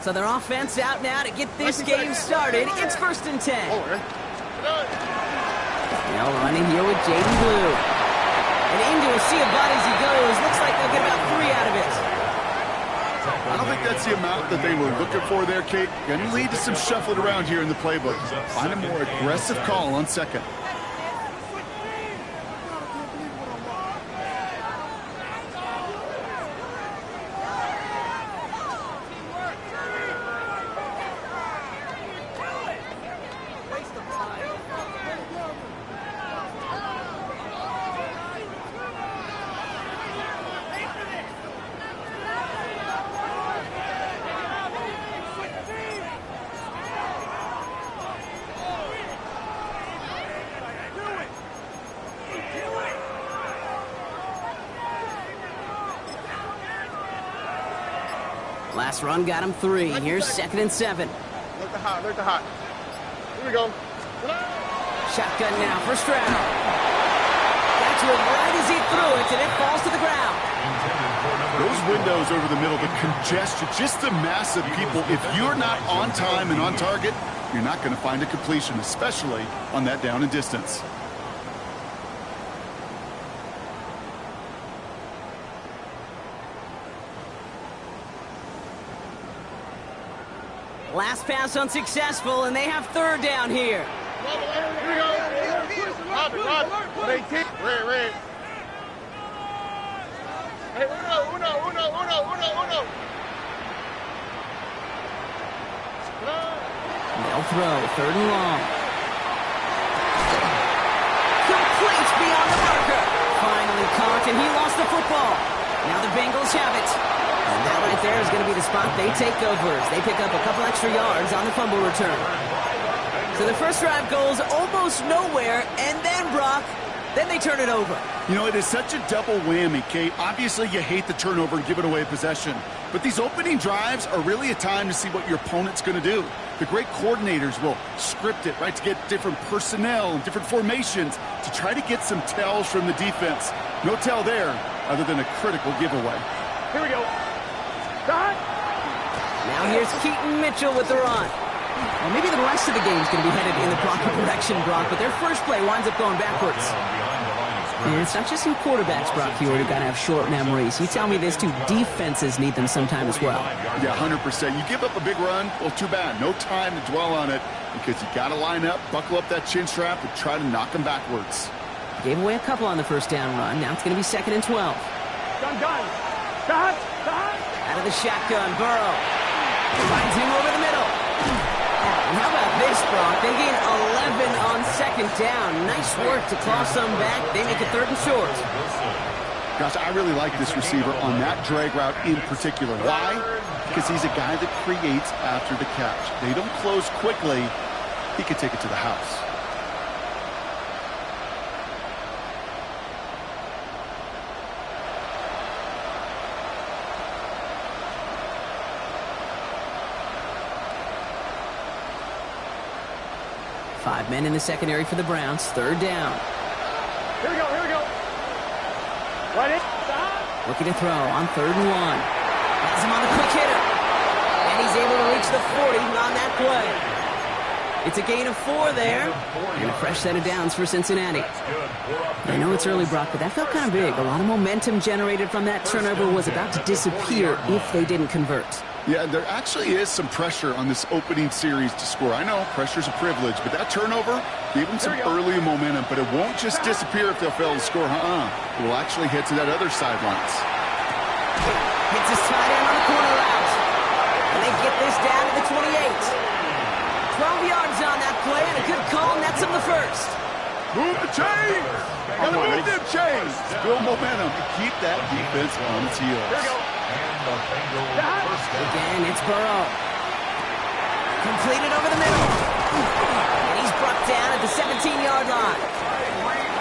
So their offense out now to get this game started. It's 1st and 10. Now running here with Jaden Blue. And into a sea of bodies he goes. Looks like they'll get about 3 out of it. I don't think that's the amount that they were looking for there, Kate. Going to lead to some shuffling around here in the playbook. Find a more aggressive call on 2nd. Last run got him 3. Here's 2nd and 7. Look the hot. Here we go. Shotgun now for Stroud. Got to it right as he threw it, and it falls to the ground. Those windows over the middle, the congestion, just the mass of people. If you're not on time and on target, you're not going to find a completion, especially on that down and distance. Last pass unsuccessful, and they have 3rd down here. Here we go. Rob it. Red. Hey, uno. They'll throw, 3rd and long. Complete beyond the marker. Finally caught, and he lost the football. Now the Bengals have it. And that right there is going to be the spot they take over as they pick up a couple extra yards on the fumble return. So the first drive goes almost nowhere, and then, Brock, then they turn it over. You know, it is such a double whammy, Kate. Obviously, you hate the turnover and giving away possession. But these opening drives are really a time to see what your opponent's going to do. The great coordinators will script it, right, to get different personnel and different formations to try to get some tells from the defense. No tell there other than a critical giveaway. Here we go. Now here's Keaton Mitchell with the run. Well, maybe the rest of the game's going to be headed in the proper direction, Brock, but their first play winds up going backwards. And it's not just some quarterbacks, Brock, here who got to have short memories. You tell me these 2 defenses need them sometime as well. Yeah, 100%. You give up a big run, well, too bad. No time to dwell on it because you got to line up, buckle up that chin strap, and try to knock them backwards. Gave away a couple on the first down run. Now it's going to be 2nd and 12. Gun. Out of the shotgun, Burrow. Finds him over the middle. And how about this, Brock? They gain 11 on 2nd down. Nice work to claw some back. They make it 3rd and short. Gosh, I really like this receiver on that drag route in particular. Why? Because he's a guy that creates after the catch. They don't close quickly. He could take it to the house. Five men in the secondary for the Browns. 3rd down. Here we go. Right in. Looking to throw on 3rd and 1. Has him on the quick hitter. And he's able to reach the 40 on that play. It's a gain of 4 there. And a fresh set of downs for Cincinnati. I know it's early, Brock, but that felt kind of big. A lot of momentum generated from that turnover was about to disappear if they didn't convert. Yeah, there actually is some pressure on this opening series to score. I know pressure's a privilege, but that turnover gave them some early momentum, but it won't just disappear if they'll fail to score. It will actually head to that other sidelines. Hits his tight end on the corner route. And they get this down to the 28. 12 yards on that play, and a good call nets him the first. Move the chains! Gotta move them chains! Build momentum to keep that defense on its heels. Here we go. Again, it's Burrow. Completed over the middle. And he's brought down at the 17-yard line.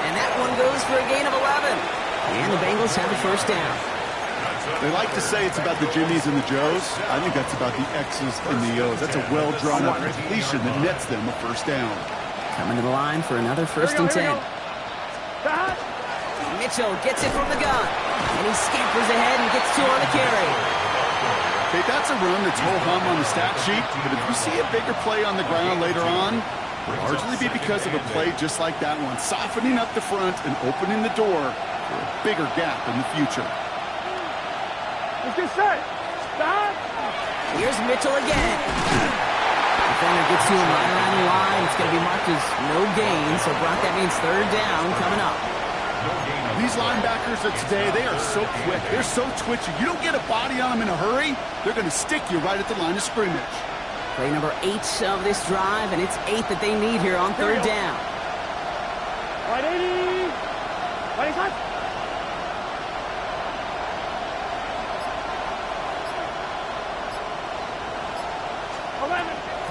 And that one goes for a gain of 11. And the Bengals have the first down. They like to say it's about the Jimmies and the Joes. I think that's about the X's and the O's. That's a well-drawn-up completion that nets them a first down. Coming to the line for another 1st and 10. Mitchell gets it from the gun. And he scampers ahead and gets 2 on the carry. Okay, that's a run that's ho-hum on the stat sheet, but if you see a bigger play on the ground later on, it'll largely be because of a play just like that one, softening up the front and opening the door for a bigger gap in the future. Let's get set. Stop. Here's Mitchell again. Defender gets to him right around the line. It's going to be marked as no gain, so Brock, that means third down coming up. These linebackers of today, they are so quick. They're so twitchy. You don't get a body on them in a hurry, they're going to stick you right at the line of scrimmage. Play number 8 of this drive, and it's 8 that they need here on third down. Right 80. Right side.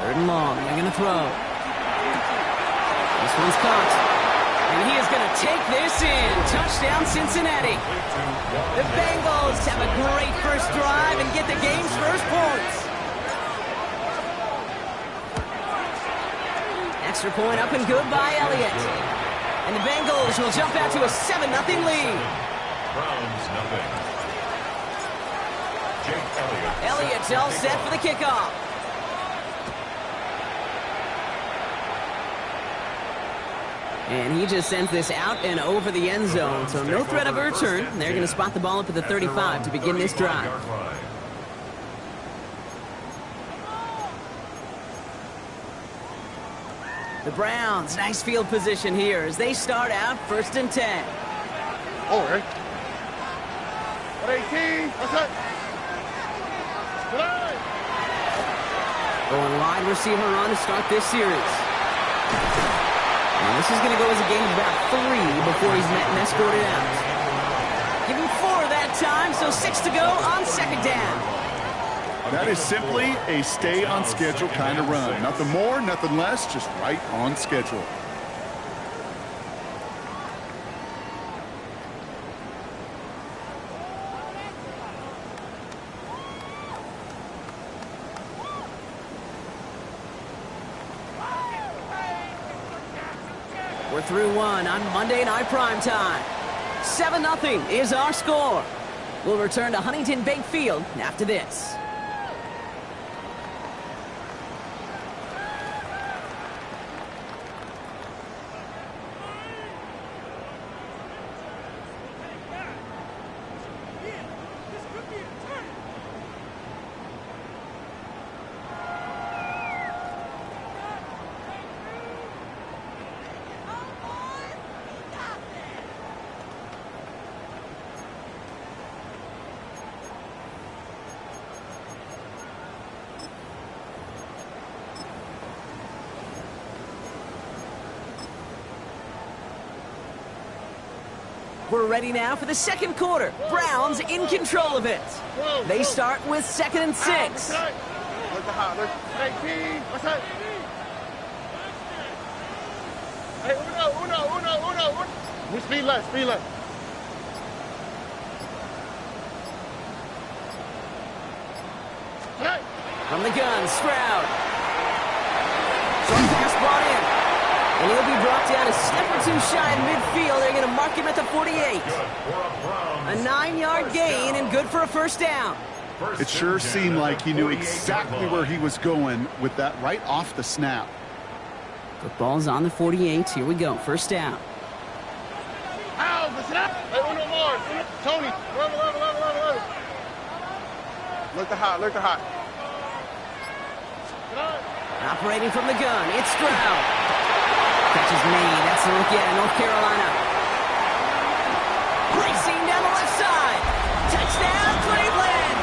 Third and long. They're going to throw. This one's caught. And he is going to take this in. Touchdown, Cincinnati. The Bengals have a great first drive and get the game's first points. Extra point up and good by Elliott. And the Bengals will jump out to a 7-0 lead. Browns, nothing. Jake Elliott. Elliott's all set for the kickoff. And he just sends this out and over the end zone, so no threat of a return. They're going to spot the ball up at the 35 to begin this drive. The Browns, nice field position here as they start out 1st and 10. Oh, right. 18. What's up? Going wide receiver run to start this series. And this is going to go as a gain of about 3 before he's met and escorted out. Give him 4 that time, so 6 to go on 2nd down. That is simply a stay-on-schedule kind of run. Nothing more, nothing less, just right on schedule. We're through 1 on Monday Night Primetime. 7-0 is our score. We'll return to Huntington Bank Field after this. We're ready now for the second quarter. Browns in control of it. They start with 2nd and 6. Look the hot. Look. 19. What's up? Hey, uno. Speed left. Hey. From the gun, Stroud. Short pass brought in. And he'll be brought down a step or 2 shy of midfield. They're going to mark him at the 48. A 9-yard gain and good for a 1st down. It sure seemed like he knew exactly where he was going with that right off the snap. Football's on the 48. Here we go. 1st down. Hey, uno more. Tony. Level. Look the hot. Operating from the gun, it's Stroud. Catch is made. That's the rookie out of North Carolina. Racing down the left side. Touchdown, Cleveland!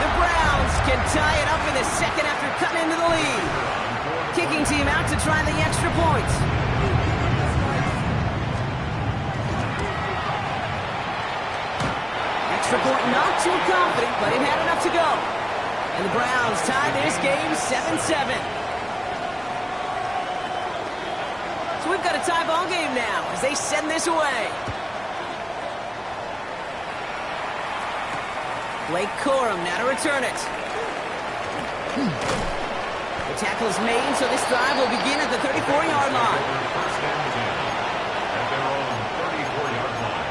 The Browns can tie it up in the 2nd after cutting into the lead. Kicking team out to try the extra point. Extra point not too confident, but it had enough to go. And the Browns tie this game 7-7. So we've got a tie ball game now as they send this away. Blake Corum now to return it. The tackle is made, so this drive will begin at the 34-yard line. First down again. At their own 34-yard line.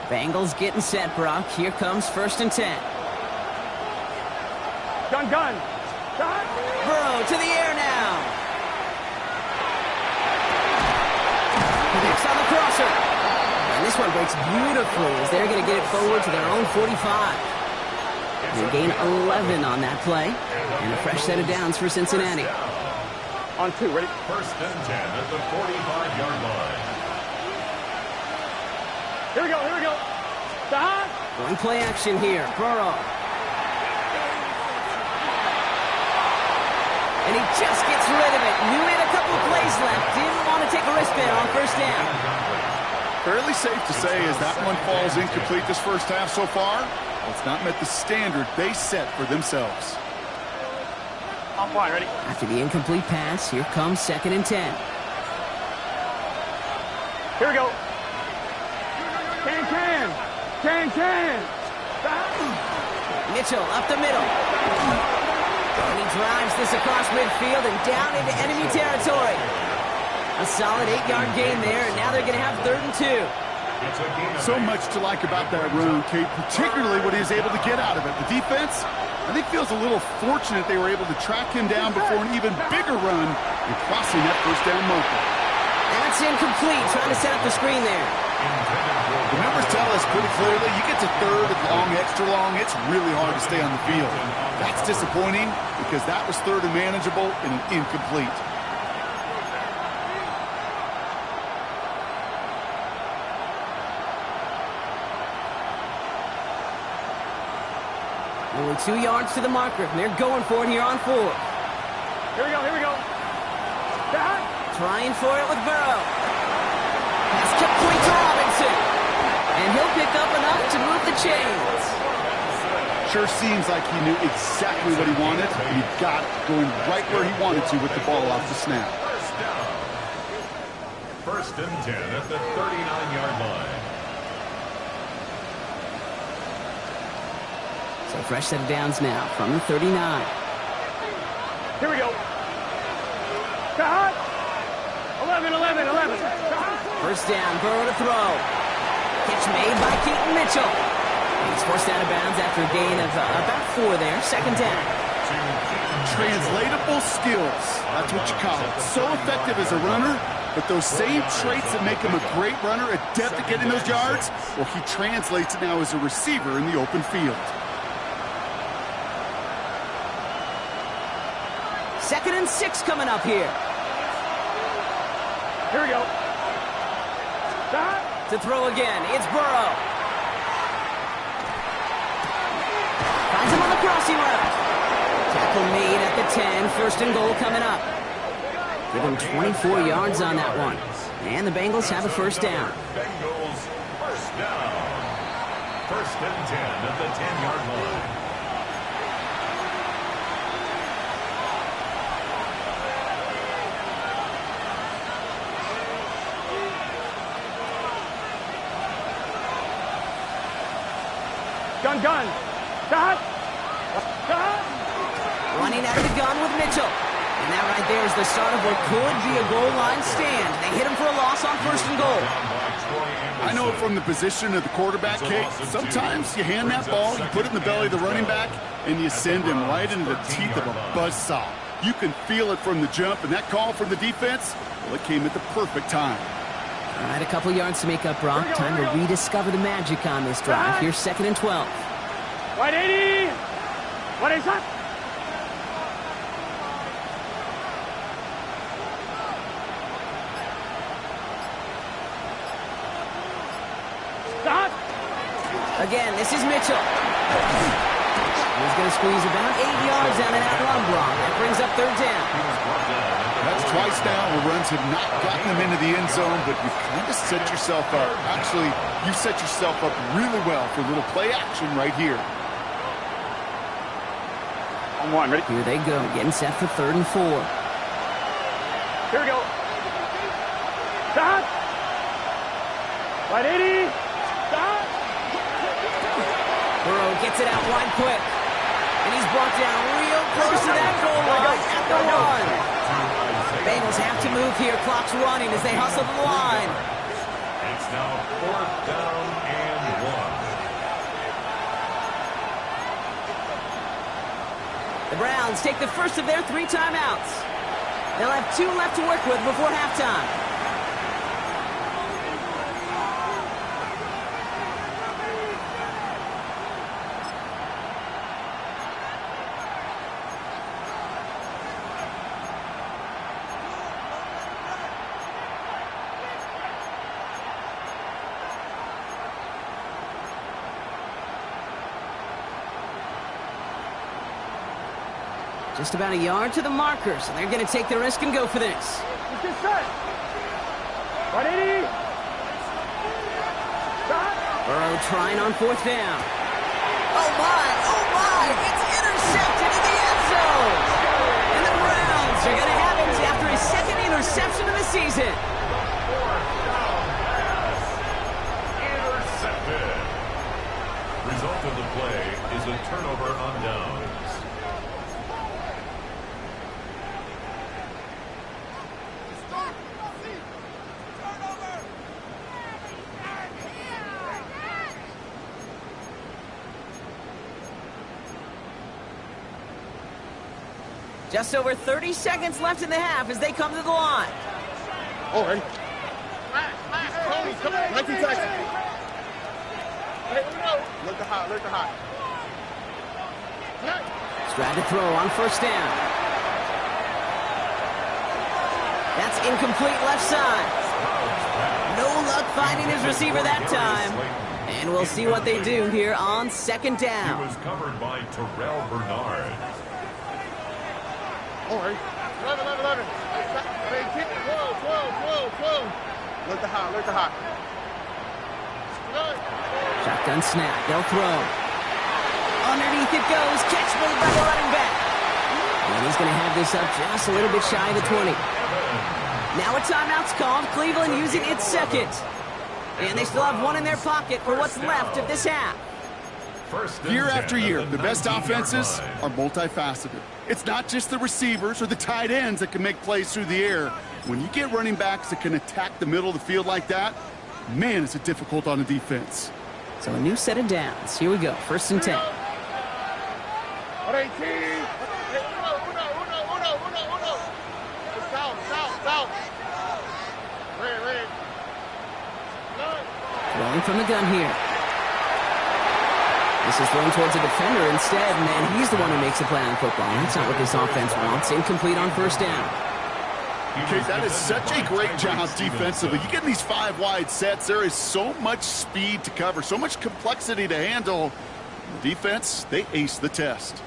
Bengals getting set, Brock. Here comes 1st and 10. Gun. Burrow to the air now. Connects on the crosser. And this one breaks beautifully as they're going to get it forward to their own 45. They gain 11 on that play. And a fresh set of downs for Cincinnati. On 2, ready? 1st and 10 at the 45-yard line. Here we go. Stop. One play action here. Burrow. And he just gets rid of it. Knew he had a couple of plays left. Didn't want to take a risk there on 1st down. Fairly safe to say as that one falls incomplete this first half so far, it's not met the standard they set for themselves. On 1, ready? After the incomplete pass, here comes 2nd and 10. Here we go. Can. Stop. Mitchell up the middle. And he drives this across midfield and down into enemy territory. A solid 8-yard gain there, and now they're going to have 3rd and 2. So much to like about that run, Kate, particularly what he was able to get out of it. The defense, I think, feels a little fortunate they were able to track him down before an even bigger run and crossing that 1st down marker. That's incomplete, trying to set up the screen there. The numbers tell us pretty clearly, you get to 3rd and long, extra long, it's really hard to stay on the field. That's disappointing because that was 3rd and manageable and an incomplete. Only 2 yards to the marker, and they're going for it here on 4. Here we go. Stop. Trying for it with Burrow. Pass complete to Robinson. And he'll pick up enough to move the chains. Sure seems like he knew exactly what he wanted, and he got it going right where he wanted to with the ball off the snap. 1st and 10 at the 39-yard line. So fresh set of downs now from the 39. Here we go. Stop. 11. 1st down, Burrow to throw. Catch made by Keaton Mitchell. He's forced out of bounds after a gain of about 4 there. 2nd down. Translatable skills. That's what you call it. So effective as a runner, but those same traits that make him a great runner, adept at getting those yards, well, he translates it now as a receiver in the open field. 2nd and 6 coming up here. Here we go. Stop. To throw again, it's Burrow. Finds him on the crossing route. Tackle made at the 10. 1st and goal coming up. Give him 24 yards on that one. And the Bengals have a 1st down. Bengals 1st down. 1st and 10 at the 10-yard line. Gun. Stop. Running out of the gun with Mitchell. And that right there is the start of what could be a goal line stand. They hit him for a loss on 1st and goal. I know from the position of the quarterback, Kate, sometimes you hand that ball, you put it in the belly of the running back, and you send him right into the teeth of a buzzsaw. You can feel it from the jump, and that call from the defense, well, it came at the perfect time. All right, a couple yards to make up, Brock. Time to rediscover the magic on this drive. Here's 2nd and 12. 180. What is that? Stop. Again, this is Mitchell. He's going to squeeze about 8 yards down that run block. That brings up 3rd down. That's twice now where runs have not gotten them into the end zone, but you kind of set yourself up. Actually, you set yourself up really well for a little play action right here. On 1, ready? Here they go, getting set for 3rd and 4. Here we go. Stop. 180. Stop. Burrow gets it out wide quick. And he's brought down real close to that goal line at the 1. Bengals have to move here. Clock's running as they hustle to the line. It's now 4th down and 1. The Browns take the first of their 3 timeouts. They'll have 2 left to work with before halftime. Just about a yard to the marker, so they're going to take the risk and go for this. Burrow trying on 4th down. Oh my, it's intercepted in the end zone. And the Browns are going to have it after his 2nd interception of the season. 4th down pass. Intercepted. Result of the play is a turnover on downs. Just over 30 seconds left in the half as they come to the line. All right. Tony, come on. 19 seconds. Look the hot. Stride to throw on 1st down. That's incomplete left side. No luck finding his receiver that time. And we'll see what they do here on 2nd down. He was covered by Terrell Bernard. All right. 11. Whoa. Look the hot. Shotgun snap. They'll throw. Underneath it goes. Catch made by the running back. And he's going to have this up just a little bit shy of the 20. Now a timeout's called. Cleveland using its 2nd. And they still have 1 in their pocket for what's left of this half. Year after year, the best offenses are multifaceted. It's not just the receivers or the tight ends that can make plays through the air. When you get running backs that can attack the middle of the field like that, man, is it difficult on the defense. So a new set of downs. Here we go. 1st and 10. Throwing from the gun here. This is thrown towards a defender instead, and then he's the one who makes the play on football. That's not what this offense wants. Incomplete on 1st down. Okay, that is such a great job defensively. You get in these 5 wide sets, there is so much speed to cover, so much complexity to handle. The defense, they ace the test.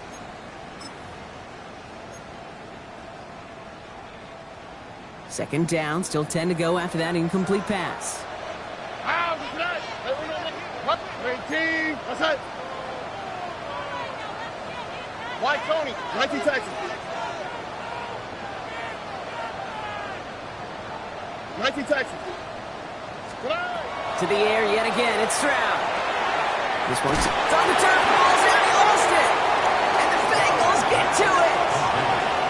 Second down, still 10 to go after that incomplete pass. White Tony, 19 seconds. 19 seconds. To the air yet again, it's Stroud. This one's on the turf, ball's out, he lost it. And the Bengals get to it.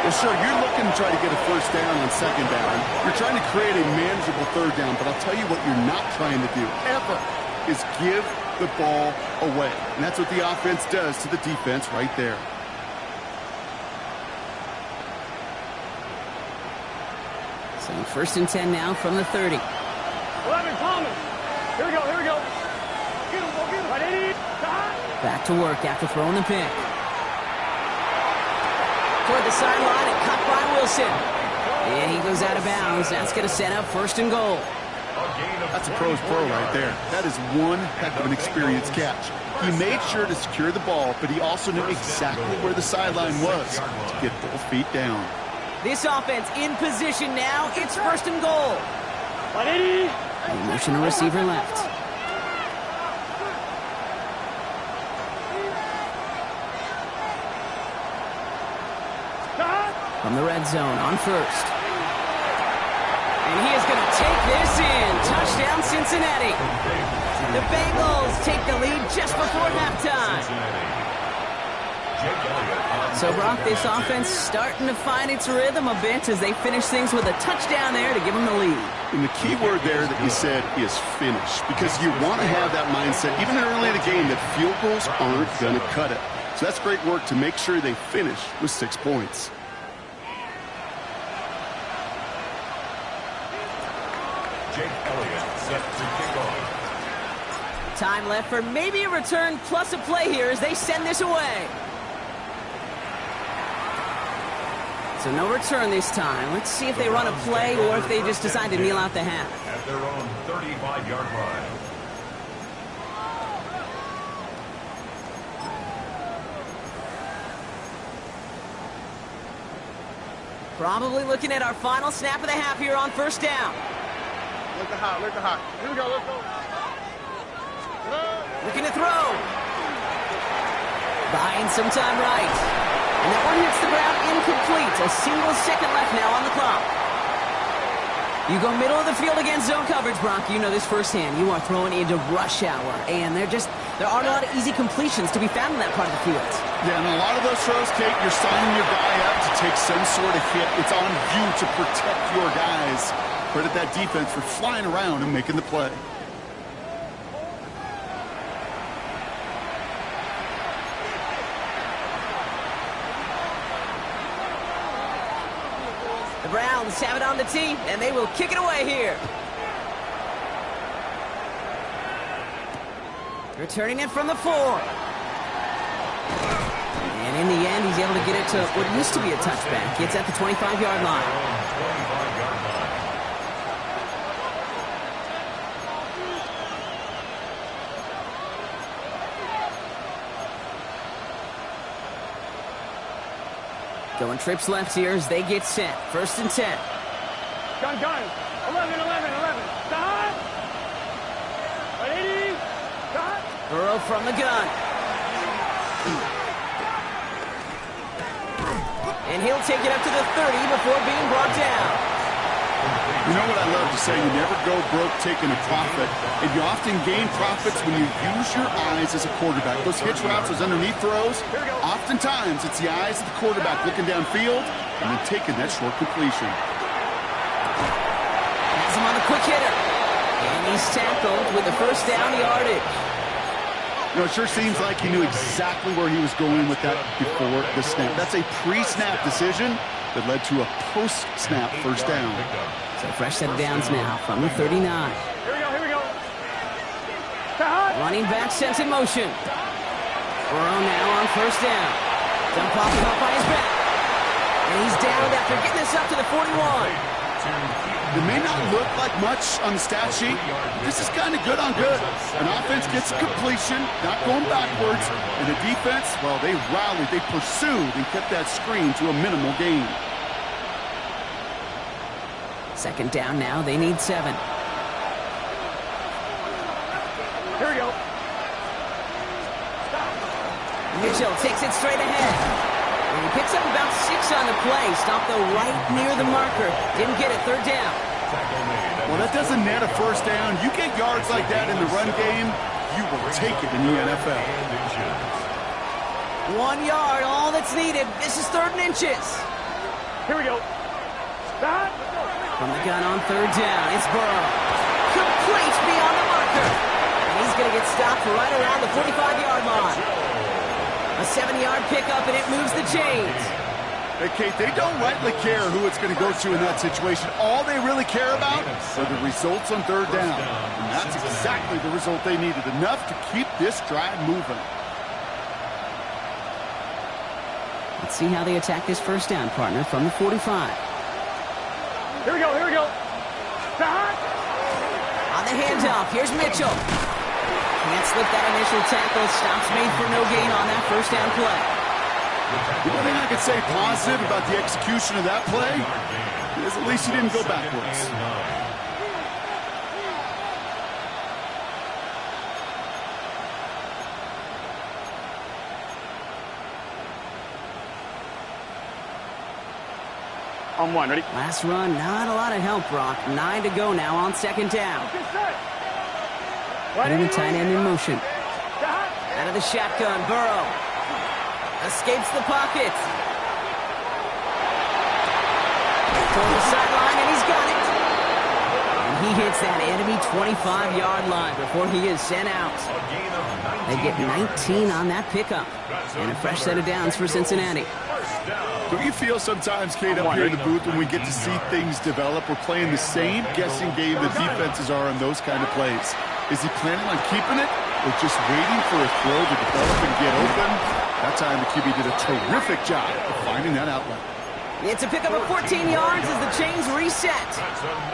Well, sure, you're looking to try to get a 1st down on 2nd down. You're trying to create a manageable 3rd down, but I'll tell you what you're not trying to do, ever, is give the ball away. And that's what the offense does to the defense right there. So 1st and 10 now from the 30. 11, Thomas. Here we go. Get him, go get him. Right, 80. Back to work after throwing the pick. Toward the sideline and cut by Wilson. And he goes out of bounds. That's going to set up 1st and goal. That's a pro's pro right there. That is one heck of an experienced catch. He made sure to secure the ball, but he also knew exactly where the sideline was to get both feet down. This offense in position now. It's 1st and goal. No motion to receiver left. From the red zone on 1st. And he is going to take this in. Touchdown, Cincinnati. The Bengals take the lead just before halftime. So, Brock, this offense starting to find its rhythm a bit as they finish things with a touchdown there to give them the lead. And the key word there that you said is finish, because you want to have that mindset, even early in the game, that field goals aren't going to cut it. So that's great work to make sure they finish with 6 points. Jake Elliott set to kick off. Time left for maybe a return plus a play here as they send this away. So no return this time. Let's see if they run a play or if they just decide to kneel out the half. At their own 35-yard line. Probably looking at our final snap of the half here on first down. Look the hot, look the hot. Here we go, let's go. Looking to throw. Buying some time right. And that one hits the ground incomplete. A single second left now on the clock. You go middle of the field against zone coverage, Brock. You know this firsthand. You are throwing into rush hour. And there aren't a lot of easy completions to be found in that part of the field. Yeah, and a lot of those throws, Kate, you're signing your guy up to take some sort of hit. It's on you to protect your guys. Credit that defense for flying around and making the play. The Browns have it on the tee, and they will kick it away here. Returning it from the 4. And in the end, he's able to get it to what used to be a touchback. It's at the 25-yard line. Going trips left here as they get set. 1st and 10. Gun. 11. Stop. 80. Stop. Burrow from the gun. And he'll take it up to the 30 before being brought down. You know what I love to say? You never go broke taking a profit. And you often gain profits when you use your eyes as a quarterback. Those hitch routes, those underneath throws, oftentimes it's the eyes of the quarterback looking downfield and then taking that short completion. Has him on the quick hitter. And he's tackled with the first down yardage. You know, it sure seems like he knew exactly where he was going with that before the snap. That's a pre-snap decision that led to a post-snap first down. So fresh set of downs now from the 39. Here we go. Running back sent in motion. Burrow now on first down. Dump off him up on his back. And he's down after getting this up to the 41. It may not look like much on the stat sheet, but this is kind of good on good. An offense gets completion, not going backwards, and the defense, well, they rallied, they pursued, and kept that screen to a minimal gain. 2nd down now, they need 7. Here we go. Mitchell takes it straight ahead. And he picks up about 6 on the play. Stopped though right near the marker. Didn't get it. 3rd down. Well, that doesn't net a first down. You get yards like that in the run game, you will take it in the NFL. 1 yard, all that's needed. This is 3rd and inches. Here we go. Stop. From the gun on 3rd down, it's Burrow. Complete beyond the marker. And he's going to get stopped right around the 45-yard line. A 7-yard pickup, and it moves the chains. Hey, Kate, they don't rightly care who it's going to go to in that situation. All they really care about are the results on 3rd down. And that's exactly the result they needed. Enough to keep this drive moving. Let's see how they attack this first down, partner, from the 45. Here we go. Stop. On the handoff, here's Mitchell. Can't slip that initial tackle. Stops made for no gain on that first down play. The one thing I could say positive about the execution of that play is at least he didn't go backwards. On 1, ready? Last run, not a lot of help, Brock. 9 to go now on 2nd down. Putting the tight end in motion. Out of the shotgun, Burrow. Escapes the pocket. Toward the sideline, and he's got it. And he hits that enemy 25-yard line before he is sent out. They get 19 on that pickup. And a fresh set of downs for Cincinnati. Don't you feel sometimes, Kate, up here in the booth when we get to see things develop? We're playing the same guessing game the defenses are on those kind of plays. Is he planning on keeping it or just waiting for a throw to develop and get open? That time the QB did a terrific job of finding that outlet. It's a pickup of 14 yards as the chains reset.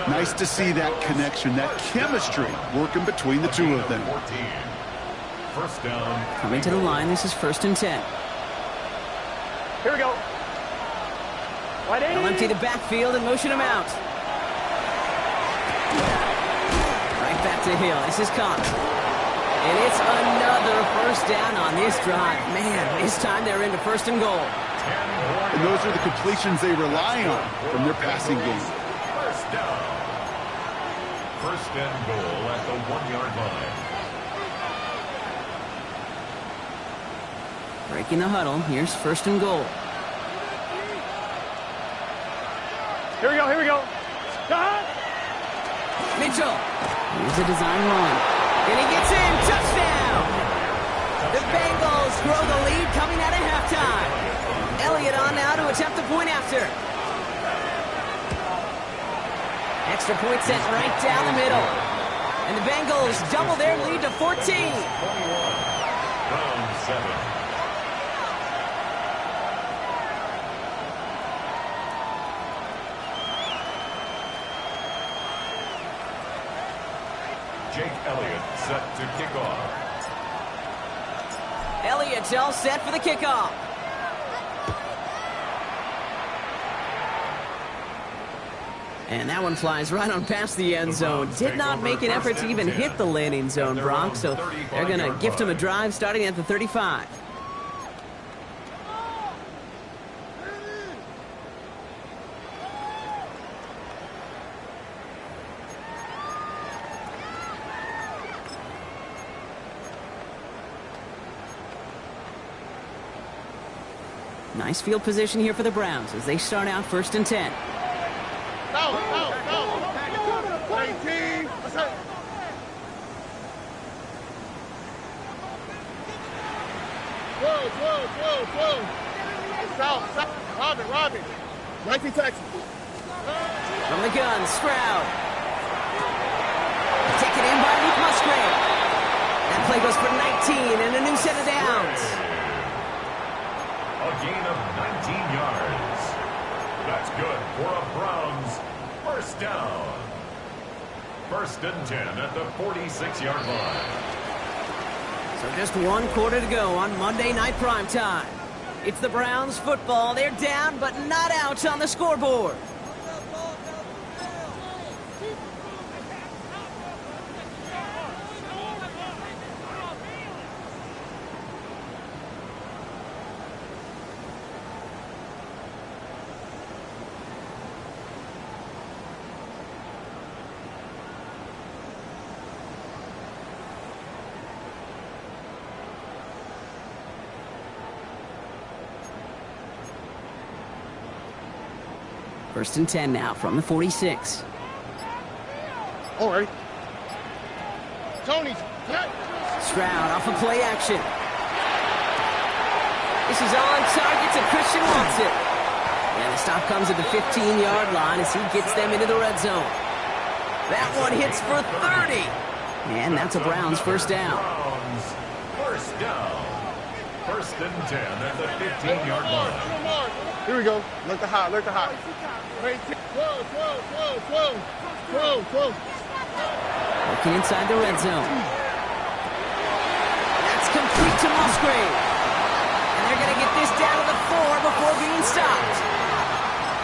Nice to see that connection, that chemistry working between the two of them. First down. Coming to the line, this is 1st and 10. Here we go. Right, They'll empty the backfield and motion him out. Right back to Hill. This is Connor. And it's another first down on this drive. Man, this time they're into 1st and goal. And those are the completions they rely on from their passing game. First down. First and goal at the 1-yard line. Breaking the huddle. Here's 1st and goal. Here we go, here we go. Mitchell. Here's a design run. And he gets in. Touchdown! The Bengals grow the lead coming out of halftime. Elliott on now to attempt the point after. Extra point sent right down the middle. And the Bengals double their lead to 14. 21. Round 7. Jake Elliott set to kick off. Elliott's all set for the kickoff. And that one flies right on past the end zone. Did not make an effort to even hit the landing zone, Brock, so they're going to gift him a drive starting at the 35. Nice field position here for the Browns as they start out 1st and 10. Go, go, go. 18. Whoa. South. Robin. 19 Texas. From the gun, Stroud. Taken in by Luke Musgrave. That play goes for 19 and a new set of downs. A gain of 19 yards. That's good for a Browns first down. 1st and 10 at the 46-yard line. So just 1 quarter to go on Monday Night Primetime. It's the Browns football. They're down but not out on the scoreboard. First and 10 now from the 46. All right. Tony. Stroud off of play action. This is on target to Christian Watson. And the stop comes at the 15-yard line as he gets them into the red zone. That one hits for 30. And that's a Browns first down. Browns first down. 1st and 10 at the 15-yard line. Here we go. Look the hot. Whoa. Looking inside the red zone. That's complete to Musgrave. And they're going to get this down to the 4 before being stopped.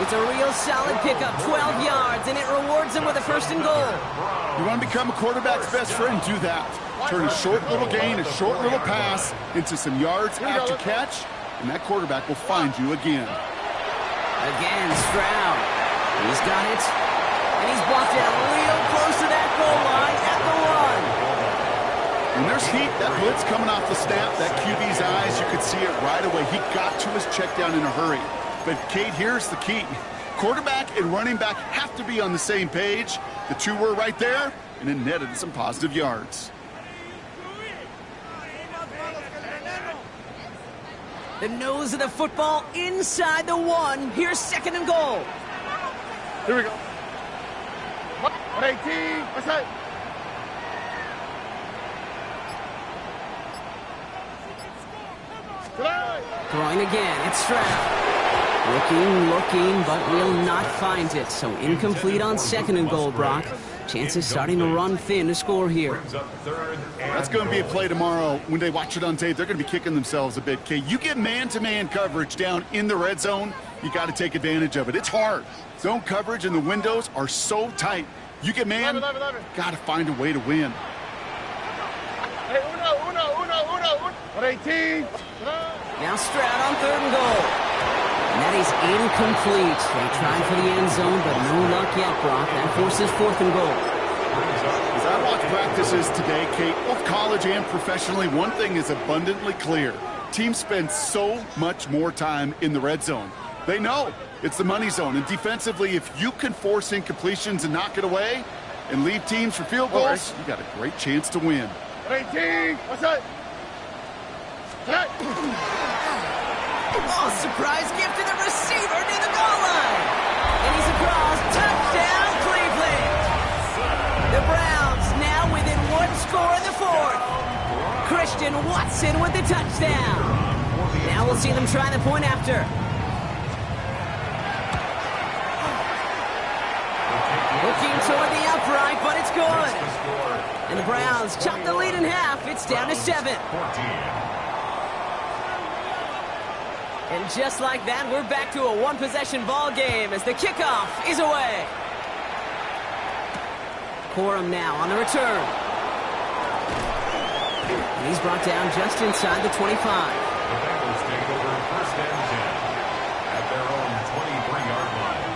It's a real solid pickup, 12 yards, and it rewards them with a 1st and goal. You want to become a quarterback's best friend, do that. Turn a short little gain, a short little pass into some yards after catch, and that quarterback will find you again. Again, Stroud. He's got it. And he's blocked it real close to that goal line at the 1. When there's heat, that blitz coming off the snap, that QB's eyes, you could see it right away. He got to his check down in a hurry. But, Kate, here's the key. Quarterback and running back have to be on the same page. The two were right there, and it netted some positive yards. The nose of the football inside the 1. Here's 2nd and goal. Here we go. 118. What's that? Throwing again. It's Stroud. Looking, but will not find it. So incomplete on 2nd and goal, Brock. Chances starting to run thin to score here. That's going to be a play tomorrow. When they watch it on tape, they're going to be kicking themselves a bit, Kate. You get man-to-man coverage down in the red zone, you got to take advantage of it. It's hard. Zone coverage and the windows are so tight. You get man, got to find a way to win. Hey, uno. 118. Now Stroud on 3rd and goal. And that is incomplete. They tried for the end zone, but no luck yet, Brock. That forces 4th and goal. As I watch practices today, Kate, both college and professionally, one thing is abundantly clear. Teams spend so much more time in the red zone. They know it's the money zone. And defensively, if you can force incompletions and knock it away and leave teams for field goals, you got a great chance to win. 118. What's that? Oh, surprise gift to the receiver near the goal line. And he's across. Touchdown, Cleveland. The Browns now within 1 score in the 4th. Christian Watson with the touchdown. Now we'll see them try the point after. Looking toward the upright, but it's good. And the Browns chop the lead in half. It's down to 7. And just like that, we're back to a 1-possession ball game as the kickoff is away. Corum now on the return. And he's brought down just inside the 25. The Bengals take over 1st and 10 at their own 23-yard line.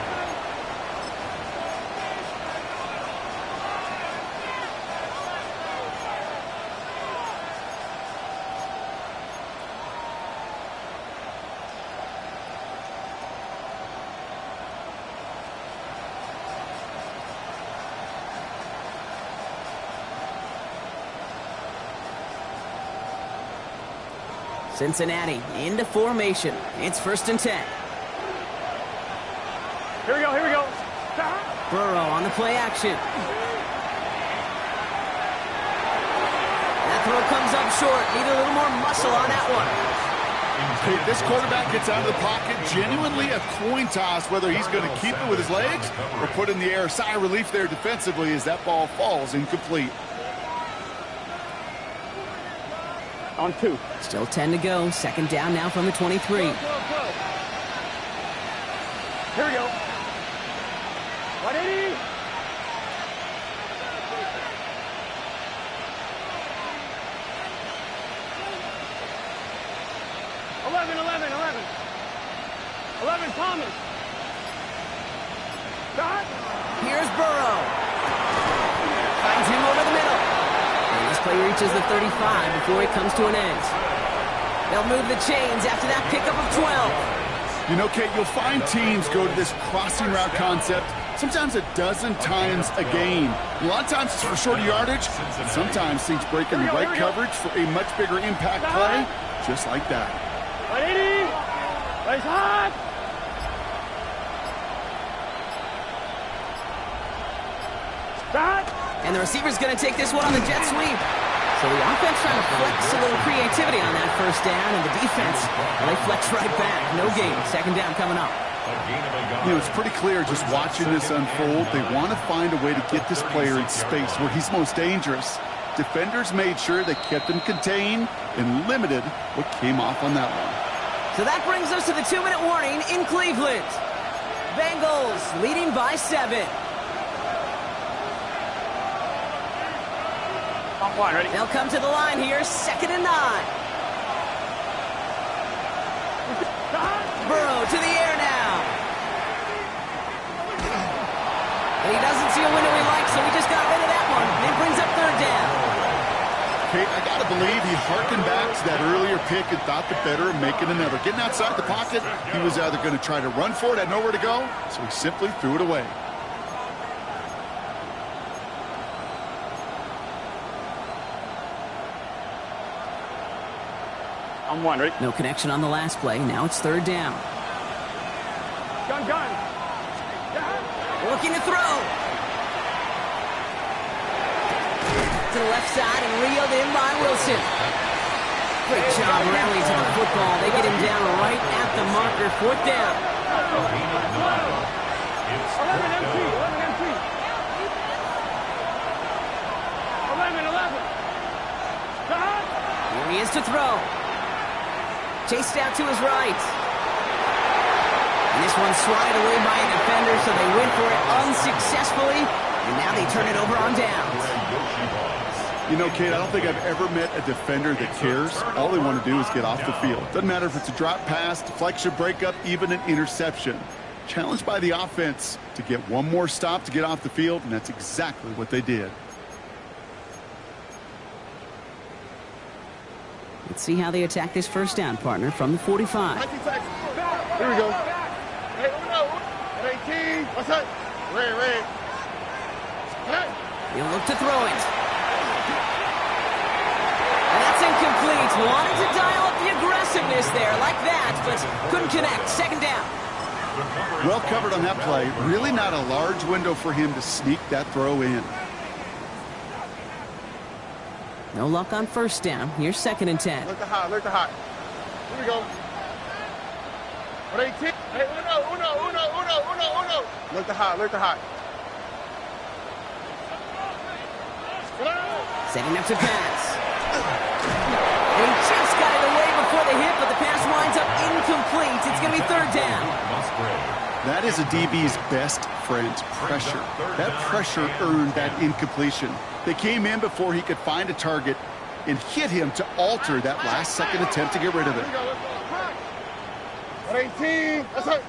Cincinnati into formation. It's 1st and 10. Here we go. Burrow on the play action. That throw comes up short. Need a little more muscle on that one. Hey, this quarterback gets out of the pocket, genuinely a coin toss whether he's going to keep it with his legs or put in the air. Sigh of relief there defensively as that ball falls incomplete. On 2. Still 10 to go. 2nd down now from the 23. Here we go. 180. 11, Thomas. Stop. Here's Burrow. Finds him over the middle. And this play reaches the 35 before it comes to an end. They'll move the chains after that pickup of 12. You know, Kate, you'll find teams go to this crossing route concept sometimes a dozen times a game. A lot of times it's for shorter yardage, and sometimes things break in the right coverage for a much bigger impact play, just like that. 180. Nice hot. Stop. And the receiver's going to take this one on the jet sweep. So the offense trying to flex a little creativity on that 1st down, and the defense, well, they flex right back. No gain. 2nd down coming up. You know, it's pretty clear just watching this unfold. They want to find a way to get this player in space where he's most dangerous. Defenders made sure they kept him contained and limited what came off on that one. So that brings us to the 2-minute warning in Cleveland. Bengals leading by 7. Ready? They'll come to the line here, 2nd and 9. Burrow to the air now. And he doesn't see a window he likes, so he just got rid of that one. And it brings up 3rd down. Okay, I to believe he harkened back to that earlier pick and thought the better of making another. Getting outside the pocket, he was either going to try to run for it, had nowhere to go, so he simply threw it away. I'm one, ready? No connection on the last play. Now it's third down. Gun. Looking to throw. To the left side and reeled in by Wilson. Great job rallying to the football. They get him down right at the marker. Fourth down. 11 MT. 11. Here he is to throw. Chased out to his right. And this one's swatted away by a defender, so they went for it unsuccessfully. And now they turn it over on downs. You know, Kate, I don't think I've ever met a defender that cares. All they want to do is get off the field. Doesn't matter if it's a drop pass, deflection, breakup, even an interception. Challenged by the offense to get one more stop to get off the field, and that's exactly what they did. Let's see how they attack this first down, partner, from the 45. Here we go. Hey, Uno. 18. What's up? Red. He'll look to throw it. And that's incomplete. Wanted to dial up the aggressiveness there like that, but couldn't connect. Second down. Well covered on that play. Really not a large window for him to sneak that throw in. No luck on first down. Here's second and 10. Look the hot. Here we go. 18. Hey, Uno. Look the hot. Setting up to pass. And he just got it away before the hit, but the pass winds up incomplete. It's going to be third down. That is a DB's best friend, pressure. That pressure earned that incompletion. They came in before he could find a target and hit him to alter that last-second attempt to get rid of it. 18. That's it.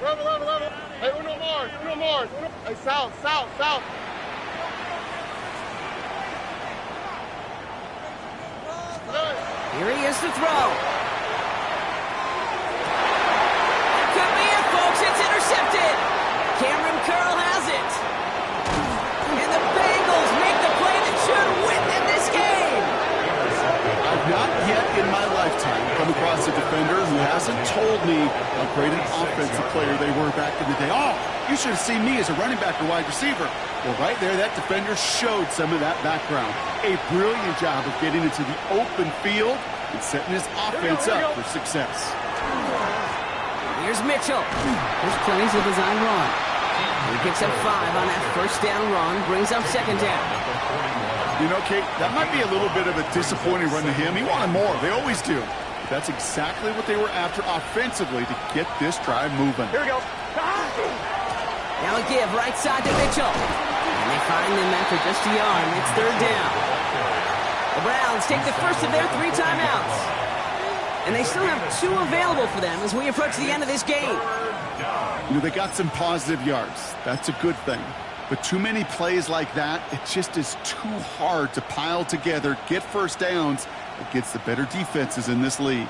11. Hey, Uno Mars. Hey, south. Here he is to throw. That could be it, folks. It's intercepted. Cameron Curl has it. And the Bengals make the play that should win them this game. I've not yet in my lifetime come across a defender who hasn't told me how great an offensive player they were back in the day. Oh, you should have seen me as a running back or wide receiver. Well, right there, that defender showed some of that background. A brilliant job of getting into the open field and setting his offense up for success. Here's Mitchell. There's plenty of design run. He picks up 5 on that first down run, brings up second down. You know, Kate, that might be a little bit of a disappointing run to him. He wanted more. They always do. But that's exactly what they were after offensively to get this drive moving. Here we go. Now a give right side to Mitchell. And they find him after just a yard. It's third down. The Browns take the first of their 3 timeouts. And they still have 2 available for them as we approach the end of this game. You know, they got some positive yards. That's a good thing. But too many plays like that, it just is too hard to pile together, get first downs against the better defenses in this league.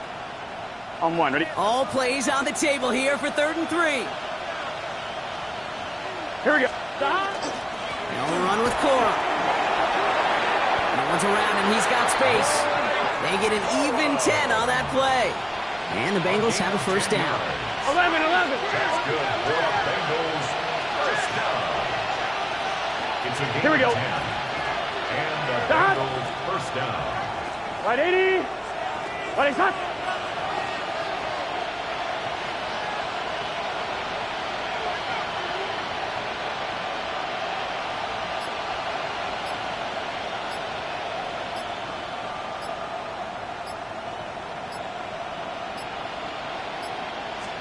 On one, ready? All plays on the table here for third and 3. Here we go. They'll run with Cora. No one's around him. He's got space. They get an even 10 on that play. And the Bengals have a first down. 11. That's good for the Bengals. First down. It's a gain Here we go. of 10. And the Bengals first down. Right 80. Right hot.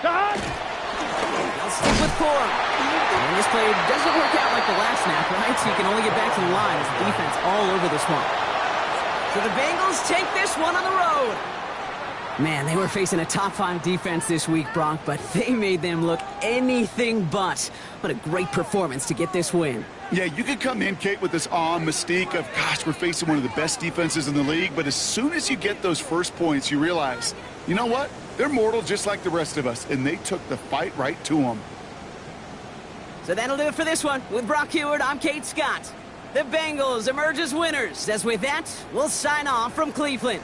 They'll stick with Cora. And this play doesn't work out like the last snap, right? So you can only get back to the line as the defense all over this one. So the Bengals take this one on the road. Man, they were facing a top-5 defense this week, Brock, but they made them look anything but. What a great performance to get this win. Yeah, you could come in, Kate, with this awe and mystique of, gosh, we're facing one of the best defenses in the league, but as soon as you get those first points, you realize, you know what? They're mortal just like the rest of us, and they took the fight right to them. So that'll do it for this one. With Brock Heward, I'm Kate Scott. The Bengals emerge as winners, as with that, we'll sign off from Cleveland.